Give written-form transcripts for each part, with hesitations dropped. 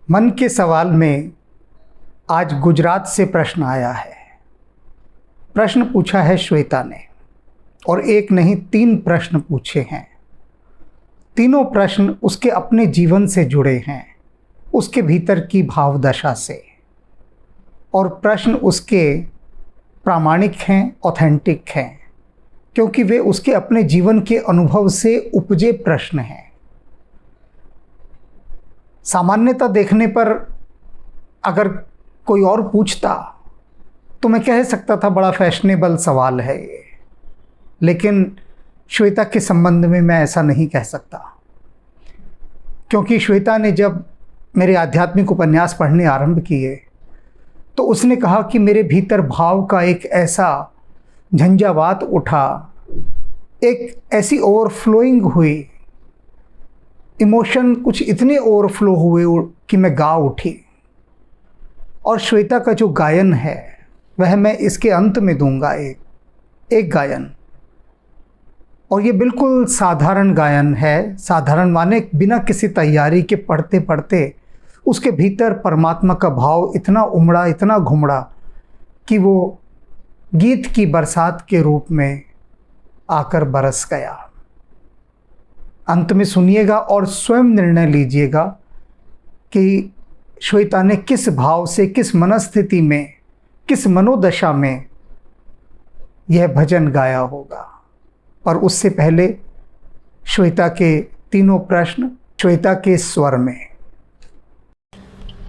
मन के सवाल में आज गुजरात से प्रश्न आया है। प्रश्न पूछा है श्वेता ने, और एक नहीं 3 प्रश्न पूछे हैं। तीनों प्रश्न उसके अपने जीवन से जुड़े हैं, उसके भीतर की भाव दशा से, और प्रश्न उसके प्रामाणिक हैं, ऑथेंटिक हैं, क्योंकि वे उसके अपने जीवन के अनुभव से उपजे प्रश्न हैं। सामान्यतः देखने पर अगर कोई और पूछता तो मैं कह सकता था बड़ा फैशनेबल सवाल है ये, लेकिन श्वेता के संबंध में मैं ऐसा नहीं कह सकता, क्योंकि श्वेता ने जब मेरे आध्यात्मिक उपन्यास पढ़ने आरंभ किए तो उसने कहा कि मेरे भीतर भाव का एक ऐसा झंझावात उठा, एक ऐसी ओवरफ्लोइंग हुई, इमोशन कुछ इतने ओवरफ्लो हुए कि मैं गा उठी। और श्वेता का जो गायन है वह मैं इसके अंत में दूंगा, एक गायन, और ये बिल्कुल साधारण गायन है। साधारण माने बिना किसी तैयारी के पढ़ते पढ़ते उसके भीतर परमात्मा का भाव इतना उमड़ा, इतना घुमड़ा कि वो गीत की बरसात के रूप में आकर बरस गया। अंत में सुनिएगा और स्वयं निर्णय लीजिएगा कि श्वेता ने किस भाव से, किस मनस्थिति में, किस मनोदशा में यह भजन गाया होगा। और उससे पहले श्वेता के तीनों प्रश्न श्वेता के स्वर में।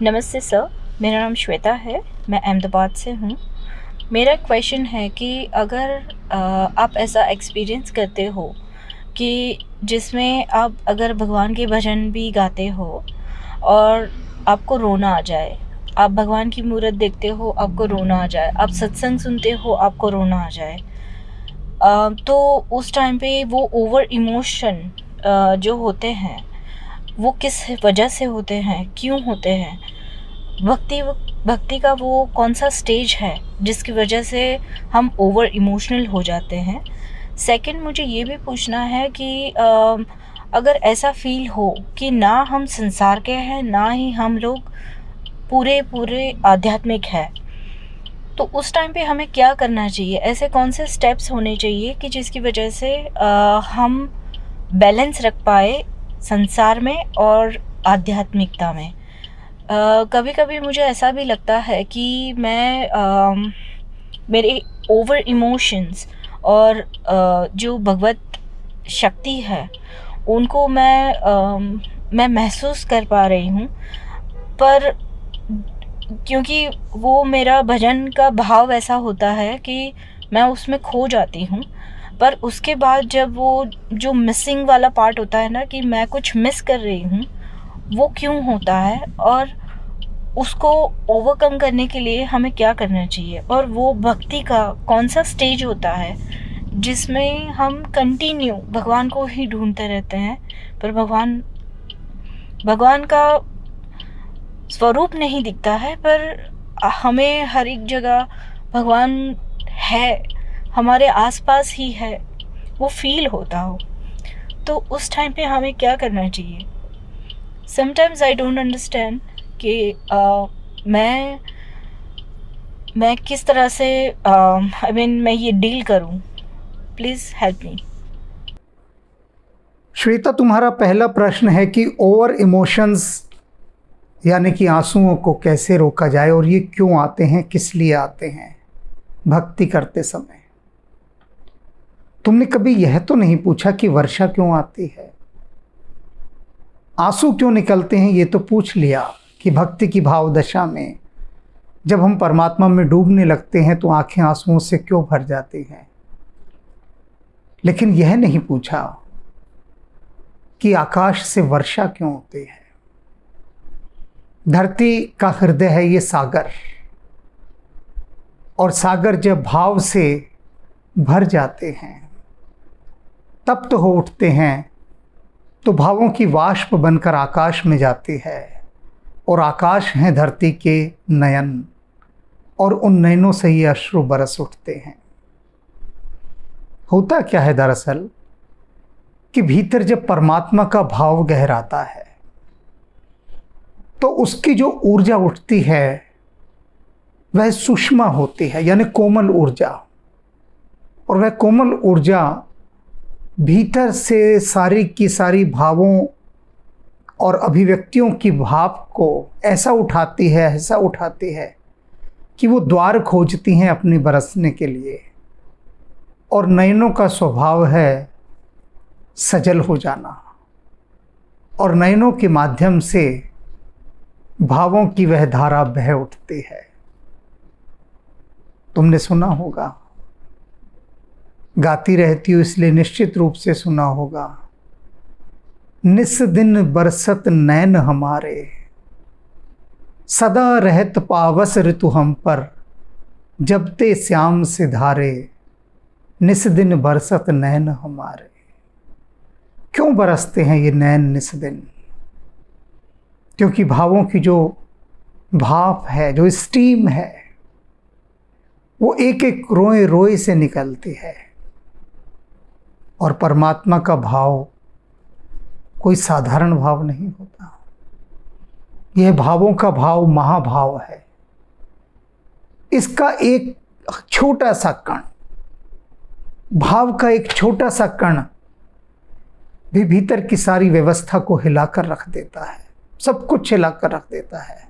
नमस्ते सर, मेरा नाम श्वेता है, मैं अहमदाबाद से हूँ। मेरा क्वेश्चन है कि अगर आप ऐसा एक्सपीरियंस करते हो कि जिसमें आप अगर भगवान के भजन भी गाते हो और आपको रोना आ जाए, आप भगवान की मूर्त देखते हो आपको रोना आ जाए, आप सत्संग सुनते हो आपको रोना आ जाए, तो उस टाइम पे वो ओवर इमोशन जो होते हैं वो किस वजह से होते हैं, क्यों होते हैं? भक्ति का वो कौन सा स्टेज है जिसकी वजह से हम ओवर इमोशनल हो जाते हैं? सेकंड, मुझे ये भी पूछना है कि अगर ऐसा फील हो कि ना हम संसार के हैं ना ही हम लोग पूरे आध्यात्मिक है, तो उस टाइम पे हमें क्या करना चाहिए? ऐसे कौन से स्टेप्स होने चाहिए कि जिसकी वजह से हम बैलेंस रख पाए संसार में और आध्यात्मिकता में? कभी कभी मुझे ऐसा भी लगता है कि मैं मेरे ओवर इमोशंस और जो भगवत शक्ति है उनको मैं महसूस कर पा रही हूँ, पर क्योंकि वो मेरा भजन का भाव ऐसा होता है कि मैं उसमें खो जाती हूँ। पर उसके बाद जब वो जो मिसिंग वाला पार्ट होता है ना, कि मैं कुछ मिस कर रही हूँ, वो क्यों होता है और उसको ओवरकम करने के लिए हमें क्या करना चाहिए? और वो भक्ति का कौन सा स्टेज होता है जिसमें हम कंटिन्यू भगवान को ही ढूंढते रहते हैं, पर भगवान का स्वरूप नहीं दिखता है, पर हमें हर एक जगह भगवान है, हमारे आसपास ही है, वो फील होता हो, तो उस टाइम पे हमें क्या करना चाहिए? समटाइम्स आई डोंट अंडरस्टैंड कि मैं किस तरह से मैं ये डील करूं। Please help me. श्वेता, तुम्हारा पहला प्रश्न है कि ओवर इमोशंस यानी कि आंसुओं को कैसे रोका जाए और ये क्यों आते हैं, किस लिए आते हैं भक्ति करते समय। तुमने कभी यह तो नहीं पूछा कि वर्षा क्यों आती है, आंसू क्यों निकलते हैं? ये तो पूछ लिया कि भक्ति की भाव दशा में जब हम परमात्मा में डूबने लगते हैं तो आंखें आंसुओं से क्यों भर जाती हैं। लेकिन यह नहीं पूछा कि आकाश से वर्षा क्यों होती है। धरती का हृदय है ये सागर, और सागर जब भाव से भर जाते हैं तप्त हो उठते हैं, तो भावों की वाष्प बनकर आकाश में जाती है, और आकाश हैं धरती के नयन, और उन नयनों से ये अश्रु बरस उठते हैं। होता क्या है दरअसल कि भीतर जब परमात्मा का भाव गहराता है तो उसकी जो ऊर्जा उठती है वह सुषमा होती है, यानी कोमल ऊर्जा। और वह कोमल ऊर्जा भीतर से सारी की सारी भावों और अभिव्यक्तियों की भाव को ऐसा उठाती है कि वो द्वार खोजती हैं अपनी बरसने के लिए। और नयनों का स्वभाव है सजल हो जाना, और नयनों के माध्यम से भावों की वह धारा बह उठती है। तुमने सुना होगा, गाती रहती हो इसलिए निश्चित रूप से सुना होगा, निस दिन बरसत नैन हमारे, सदा रहत पावस ऋतु हम पर, जब ते श्याम से धारे, निस दिन बरसत नैन हमारे। क्यों बरसते हैं ये नैन निस दिन? क्योंकि भावों की जो भाप है, जो स्टीम है, वो एक एक रोए रोए से निकलती है। और परमात्मा का भाव कोई साधारण भाव नहीं होता। यह भावों का भाव महाभाव है। इसका एक छोटा सा कण, भाव का एक छोटा सा कण भी भीतर की सारी व्यवस्था को हिलाकर रख देता है, सब कुछ हिलाकर रख देता है,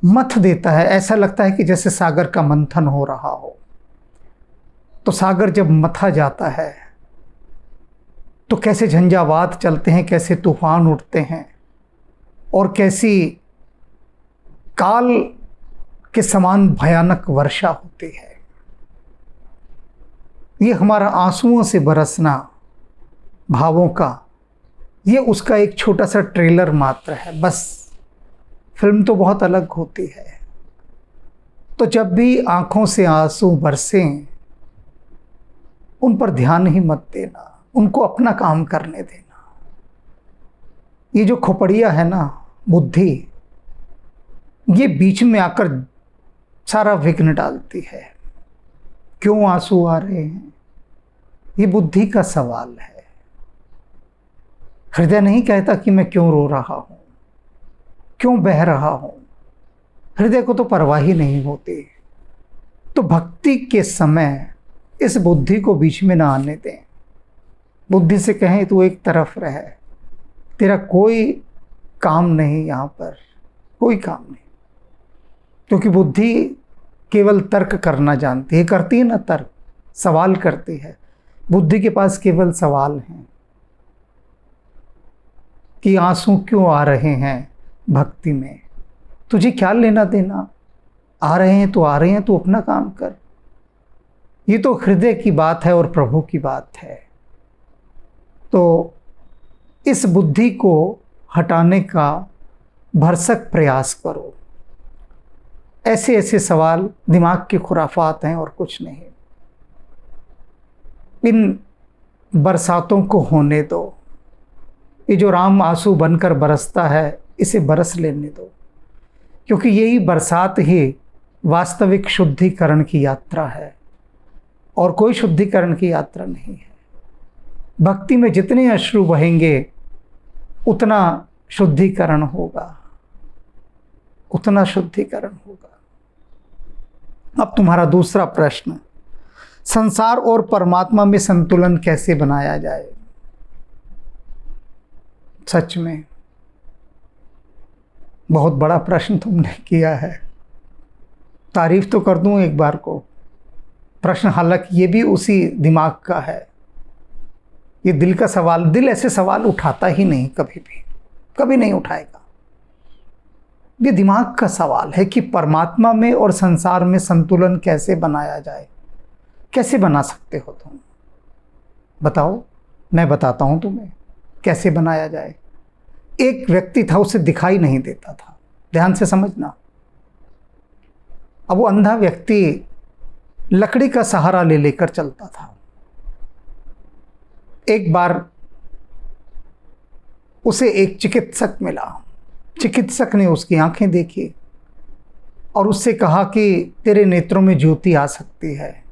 मथ देता है। ऐसा लगता है कि जैसे सागर का मंथन हो रहा हो। तो सागर जब मथा जाता है तो कैसे झंझावात चलते हैं, कैसे तूफान उठते हैं, और कैसी काल के समान भयानक वर्षा होती है। ये हमारा आंसुओं से बरसना भावों का, ये उसका एक छोटा सा ट्रेलर मात्र है। बस फिल्म तो बहुत अलग होती है। तो जब भी आंखों से आंसू बरसें, उन पर ध्यान ही मत देना, उनको अपना काम करने देना। ये जो खोपड़िया है ना, बुद्धि, ये बीच में आकर सारा विघ्न डालती है। क्यों आंसू आ रहे हैं, ये बुद्धि का सवाल है। हृदय नहीं कहता कि मैं क्यों रो रहा हूं, क्यों बह रहा हूं। हृदय को तो परवाह ही नहीं होती। तो भक्ति के समय इस बुद्धि को बीच में ना आने दें। बुद्धि से कहें तू एक तरफ रह, तेरा कोई काम नहीं यहाँ पर, कोई काम नहीं। क्योंकि बुद्धि केवल तर्क करना जानती है, करती है ना तर्क, सवाल करती है। बुद्धि के पास केवल सवाल हैं कि आंसू क्यों आ रहे हैं भक्ति में, तुझे क्या लेना देना। आ रहे हैं तो आ रहे हैं, तू अपना काम कर। ये तो हृदय की बात है और प्रभु की बात है। तो इस बुद्धि को हटाने का भरसक प्रयास करो। ऐसे ऐसे सवाल दिमाग के खुराफात हैं और कुछ नहीं। इन बरसातों को होने दो। ये जो राम आंसू बनकर बरसता है, इसे बरस लेने दो। क्योंकि यही बरसात ही वास्तविक शुद्धिकरण की यात्रा है, और कोई शुद्धिकरण की यात्रा नहीं है। भक्ति में जितने अश्रु बहेंगे उतना शुद्धिकरण होगा, उतना शुद्धिकरण होगा। अब तुम्हारा दूसरा प्रश्न, संसार और परमात्मा में संतुलन कैसे बनाया जाए? सच में बहुत बड़ा प्रश्न तुमने किया है। तारीफ तो कर दूं एक बार को। प्रश्न हालांकि ये भी उसी दिमाग का है। ये दिल का सवाल, दिल ऐसे सवाल उठाता ही नहीं, कभी भी कभी नहीं उठाएगा। ये दिमाग का सवाल है कि परमात्मा में और संसार में संतुलन कैसे बनाया जाए। कैसे बना सकते हो तुम? बताओ, मैं बताता हूं तुम्हें कैसे बनाया जाए। एक व्यक्ति था, उसे दिखाई नहीं देता था। ध्यान से समझना। अब वो अंधा व्यक्ति लकड़ी का सहारा ले लेकर चलता था। एक बार उसे एक चिकित्सक मिला। चिकित्सक ने उसकी आंखें देखी और उससे कहा कि तेरे नेत्रों में ज्योति आ सकती है,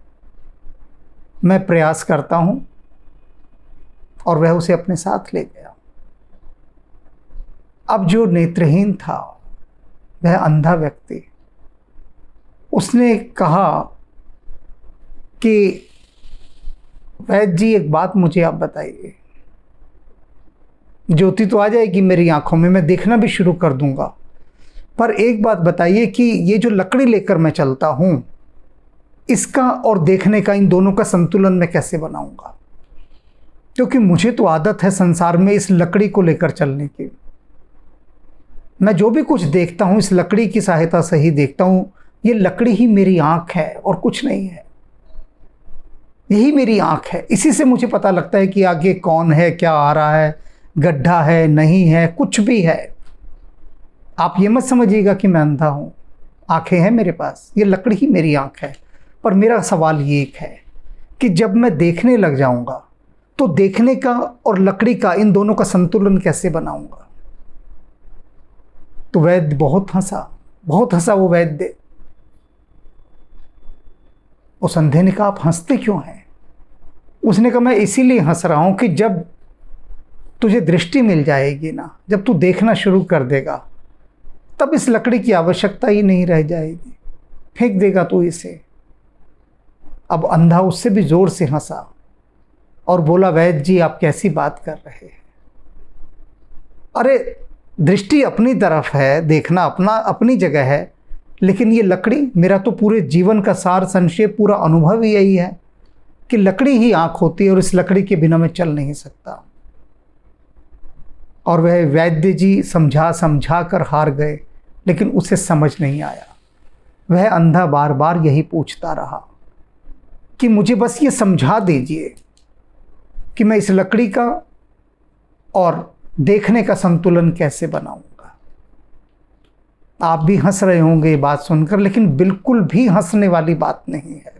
मैं प्रयास करता हूं। और वह उसे अपने साथ ले गया। अब जो नेत्रहीन था, वह अंधा व्यक्ति, उसने कहा कि वैद्य जी एक बात मुझे आप बताइए, ज्योति तो आ जाएगी मेरी आंखों में, मैं देखना भी शुरू कर दूंगा, पर एक बात बताइए कि ये जो लकड़ी लेकर मैं चलता हूं, इसका और देखने का, इन दोनों का संतुलन मैं कैसे बनाऊंगा? क्योंकि मुझे तो आदत है संसार में इस लकड़ी को लेकर चलने की। मैं जो भी कुछ देखता हूं इस लकड़ी की सहायता से ही देखता हूं। ये लकड़ी ही मेरी आंख है और कुछ नहीं है। यही मेरी आंख है, इसी से मुझे पता लगता है कि आगे कौन है, क्या आ रहा है, गड्ढा है, नहीं है, कुछ भी है। आप ये मत समझिएगा कि मैं अंधा हूं, आंखें हैं मेरे पास, ये लकड़ी ही मेरी आंख है। पर मेरा सवाल ये एक है कि जब मैं देखने लग जाऊंगा तो देखने का और लकड़ी का, इन दोनों का संतुलन कैसे बनाऊंगा? तो वैद्य बहुत हंसा वो वैद्य। उस अंधे ने कहा, आप हंसते क्यों हैं? उसने कहा, मैं इसीलिए हंस रहा हूं कि जब तुझे दृष्टि मिल जाएगी ना, जब तू देखना शुरू कर देगा, तब इस लकड़ी की आवश्यकता ही नहीं रह जाएगी, फेंक देगा तू इसे। अब अंधा उससे भी जोर से हंसा और बोला, वैद्य जी आप कैसी बात कर रहे हैं? अरे दृष्टि अपनी तरफ है, देखना अपनी जगह है, लेकिन ये लकड़ी, मेरा तो पूरे जीवन का सार संक्षेप, पूरा अनुभव ही यही है कि लकड़ी ही आंख होती है और इस लकड़ी के बिना मैं चल नहीं सकता। और वह वैद्य जी समझा कर हार गए, लेकिन उसे समझ नहीं आया। वह अंधा बार बार यही पूछता रहा कि मुझे बस ये समझा दीजिए कि मैं इस लकड़ी का और देखने का संतुलन कैसे बनाऊंगा। आप भी हंस रहे होंगे ये बात सुनकर, लेकिन बिल्कुल भी हंसने वाली बात नहीं है।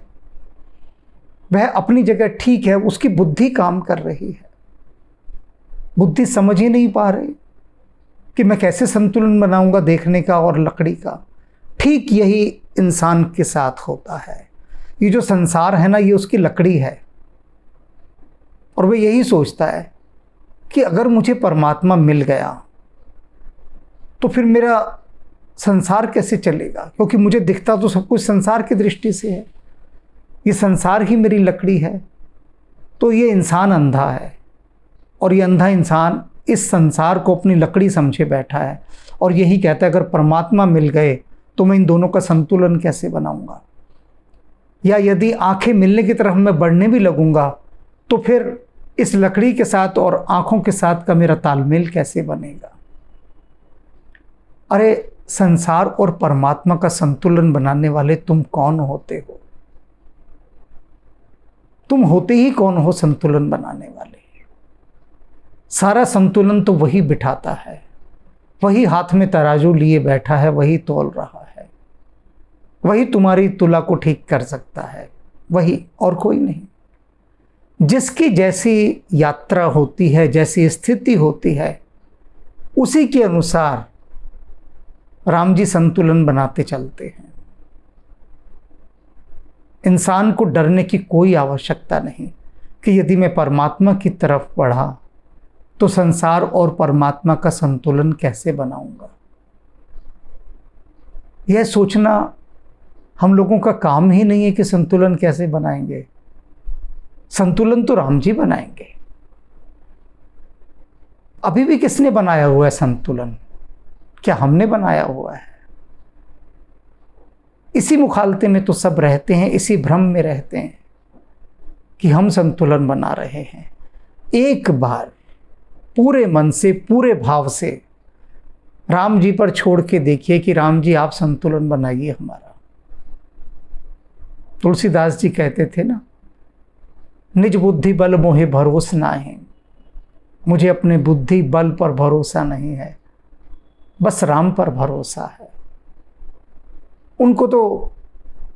वह अपनी जगह ठीक है, उसकी बुद्धि काम कर रही है। बुद्धि समझ ही नहीं पा रही कि मैं कैसे संतुलन बनाऊंगा देखने का और लकड़ी का। ठीक यही इंसान के साथ होता है। ये जो संसार है ना, ये उसकी लकड़ी है, और वह यही सोचता है कि अगर मुझे परमात्मा मिल गया तो फिर मेरा संसार कैसे चलेगा, क्योंकि मुझे दिखता तो सब कुछ संसार की दृष्टि से है। ये संसार ही मेरी लकड़ी है। तो ये इंसान अंधा है, और ये अंधा इंसान इस संसार को अपनी लकड़ी समझे बैठा है, और यही कहता है अगर परमात्मा मिल गए तो मैं इन दोनों का संतुलन कैसे बनाऊंगा, या यदि आंखें मिलने की तरफ मैं बढ़ने भी लगूंगा तो फिर इस लकड़ी के साथ और आंखों के साथ का मेरा तालमेल कैसे बनेगा। अरे संसार और परमात्मा का संतुलन बनाने वाले तुम कौन होते हो? तुम होते ही कौन हो संतुलन बनाने वाले? सारा संतुलन तो वही बिठाता है, वही हाथ में तराजू लिए बैठा है, वही तौल रहा है, वही तुम्हारी तुला को ठीक कर सकता है, वही, और कोई नहीं। जिसकी जैसी यात्रा होती है, जैसी स्थिति होती है, उसी के अनुसार राम जी संतुलन बनाते चलते हैं। इंसान को डरने की कोई आवश्यकता नहीं कि यदि मैं परमात्मा की तरफ बढ़ा तो संसार और परमात्मा का संतुलन कैसे बनाऊंगा। यह सोचना हम लोगों का काम ही नहीं है कि संतुलन कैसे बनाएंगे। संतुलन तो राम जी बनाएंगे। अभी भी किसने बनाया हुआ है संतुलन? क्या हमने बनाया हुआ है? इसी मुखालते में तो सब रहते हैं, इसी भ्रम में रहते हैं कि हम संतुलन बना रहे हैं। एक बार पूरे मन से, पूरे भाव से राम जी पर छोड़ के देखिए कि राम जी आप संतुलन बनाइए हमारा। तुलसीदास जी कहते थे ना, निज बुद्धि बल मोहे भरोस ना है। मुझे अपने बुद्धि बल पर भरोसा नहीं है, बस राम पर भरोसा है। उनको तो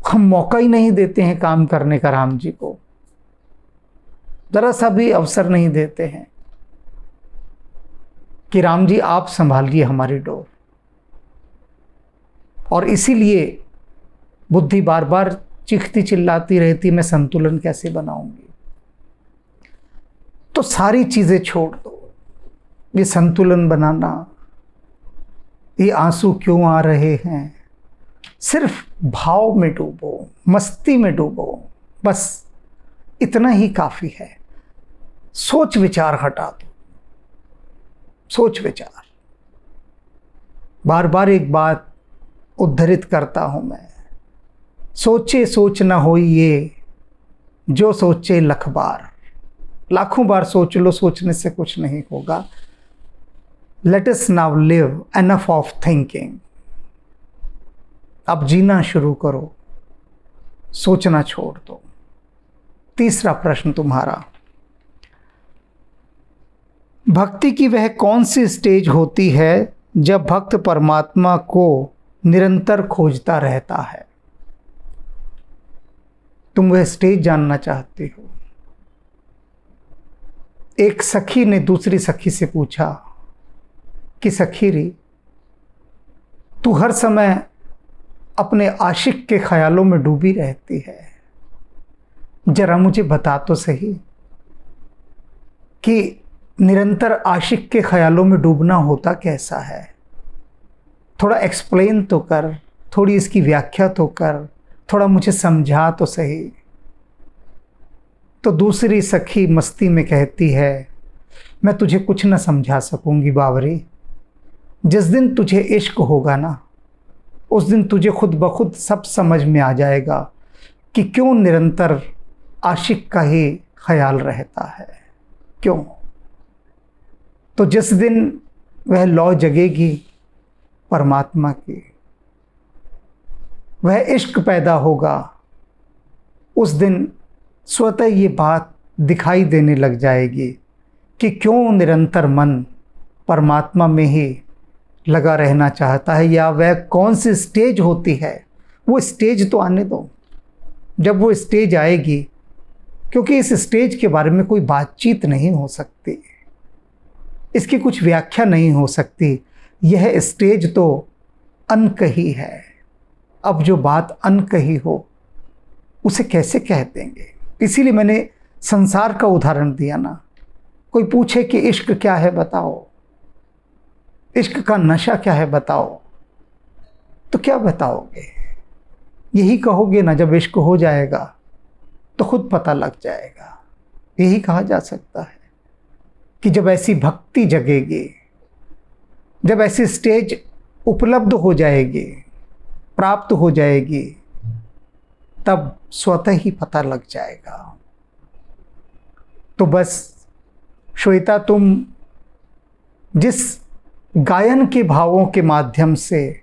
हम मौका ही नहीं देते हैं काम करने का, राम जी को जरा सा भी अवसर नहीं देते हैं कि राम जी आप संभालिए हमारी डोर। और इसीलिए बुद्धि बार बार चीखती चिल्लाती रहती, मैं संतुलन कैसे बनाऊंगी। तो सारी चीजें छोड़ दो, ये संतुलन बनाना, ये आंसू क्यों आ रहे हैं। सिर्फ भाव में डूबो, मस्ती में डूबो, बस इतना ही काफ़ी है। सोच विचार हटा दो, सोच विचार। बार बार एक बात उद्धृत करता हूं मैं, सोचे सोच न होई ये, जो सोचे लख बार। लाखों बार सोच लो, सोचने से कुछ नहीं होगा। Let us now live, enough of thinking. अब जीना शुरू करो, सोचना छोड़ दो। तीसरा प्रश्न तुम्हारा, भक्ति की वह कौन सी स्टेज होती है जब भक्त परमात्मा को निरंतर खोजता रहता है। तुम वह स्टेज जानना चाहते हो। एक सखी ने दूसरी सखी से पूछा कि सखी री, तू हर समय अपने आशिक के ख्यालों में डूबी रहती है, जरा मुझे बता तो सही कि निरंतर आशिक के ख्यालों में डूबना होता कैसा है। थोड़ा एक्सप्लेन तो कर, थोड़ी इसकी व्याख्या तो कर, थोड़ा मुझे समझा तो सही। तो दूसरी सखी मस्ती में कहती है, मैं तुझे कुछ न समझा सकूंगी बावरी। जिस दिन तुझे इश्क होगा ना, उस दिन तुझे खुद ब खुद सब समझ में आ जाएगा कि क्यों निरंतर आशिक का ही ख्याल रहता है, क्यों। तो जिस दिन वह लौ जगेगी परमात्मा की, वह इश्क पैदा होगा, उस दिन स्वतः ये बात दिखाई देने लग जाएगी कि क्यों निरंतर मन परमात्मा में ही लगा रहना चाहता है, या वह कौन सी स्टेज होती है। वो स्टेज तो आने दो, जब वो स्टेज आएगी, क्योंकि इस स्टेज के बारे में कोई बातचीत नहीं हो सकती, इसकी कुछ व्याख्या नहीं हो सकती। यह स्टेज तो अनकही है। अब जो बात अनकही हो उसे कैसे कह देंगे। इसीलिए मैंने संसार का उदाहरण दिया ना। कोई पूछे कि इश्क क्या है बताओ, इश्क का नशा क्या है बताओ, तो क्या बताओगे। यही कहोगे ना, जब इश्क हो जाएगा तो खुद पता लग जाएगा। यही कहा जा सकता है कि जब ऐसी भक्ति जगेगी, जब ऐसी स्टेज उपलब्ध हो जाएगी, प्राप्त हो जाएगी, तब स्वतः ही पता लग जाएगा। तो बस श्वेता, तुम जिस गायन के भावों के माध्यम से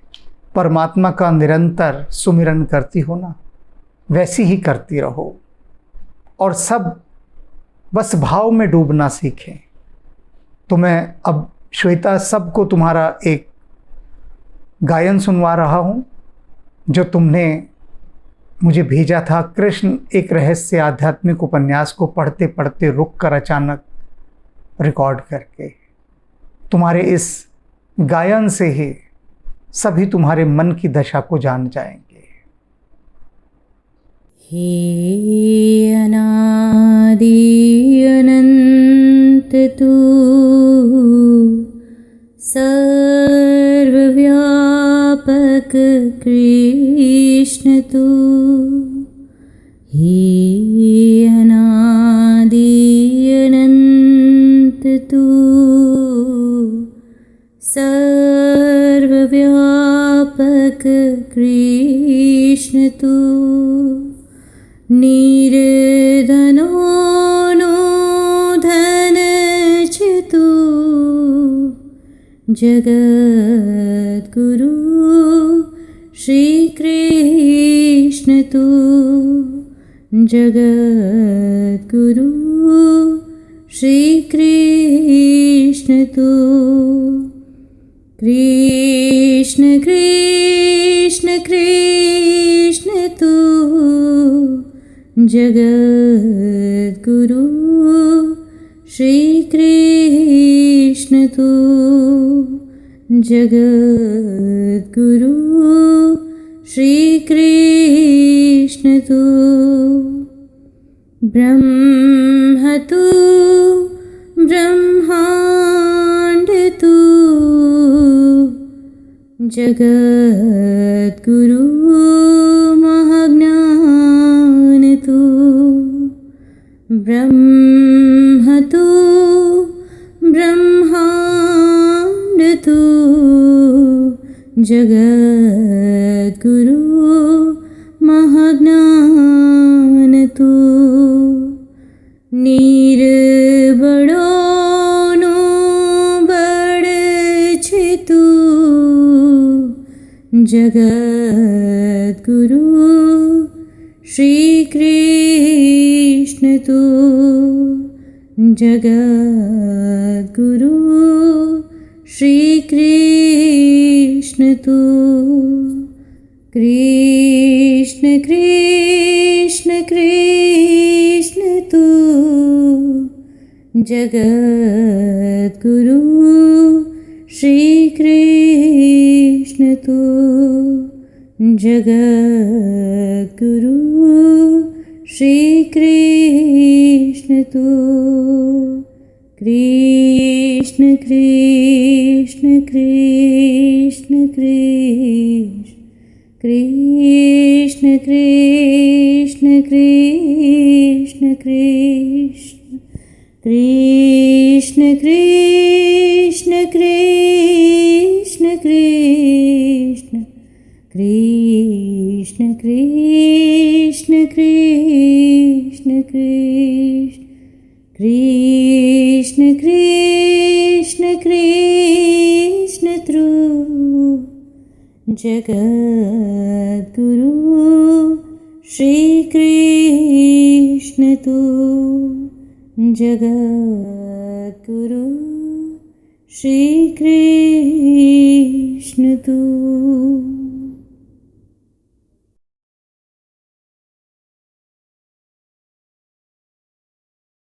परमात्मा का निरंतर सुमिरन करती हो ना, वैसी ही करती रहो, और सब बस भाव में डूबना सीखें। तो मैं अब श्वेता सबको तुम्हारा एक गायन सुनवा रहा हूँ जो तुमने मुझे भेजा था। कृष्ण एक रहस्य आध्यात्मिक उपन्यास को पढ़ते पढ़ते रुक कर अचानक रिकॉर्ड करके, तुम्हारे इस गायन से ही सभी तुम्हारे मन की दशा को जान जाएंगे। हे अनादि अनंत तू सर्वव्यापक कृष्ण तू, हे अनादि अनंत तू सर्वव्यापक कृष्ण तू, निर्धनो नो धन चितु जगद्गुरु श्री कृष्ण तू, जगद्गुरु श्री कृष्ण तू, कृष्ण कृष्ण कृष्ण तू, जगद्गुरु श्री कृष्ण तू, जगद्गुरु श्री कृष्ण तू, ब्रह्म तू ब्रह्मांड तू, जगद्गुरु महाज्ञान तू ब्रह्म तू ब्रह्मांड तू जगद्गुरु महाज्ञान तू निर्बड़ो नो बड़े छे तू जगद्गुरु श्री कृष्ण तू जगद्गुरु श्री कृष्ण तू कृष्ण कृष्ण कृष्ण तू जगद्गुरु श्री कृष्ण तू जगद्गुरु श्री कृष्ण तू कृष्ण कृष्ण कृष्ण कृष्ण कृष्ण कृष्ण कृष्ण कृष्ण कृष्ण कृष्ण कृष्ण कृष्ण कृष्ण कृष्ण कृष्ण कृष्ण कृष्ण त्रु जगद्गुरु श्री कृष्ण तू जगद्गुरु श्री कृष्ण तू।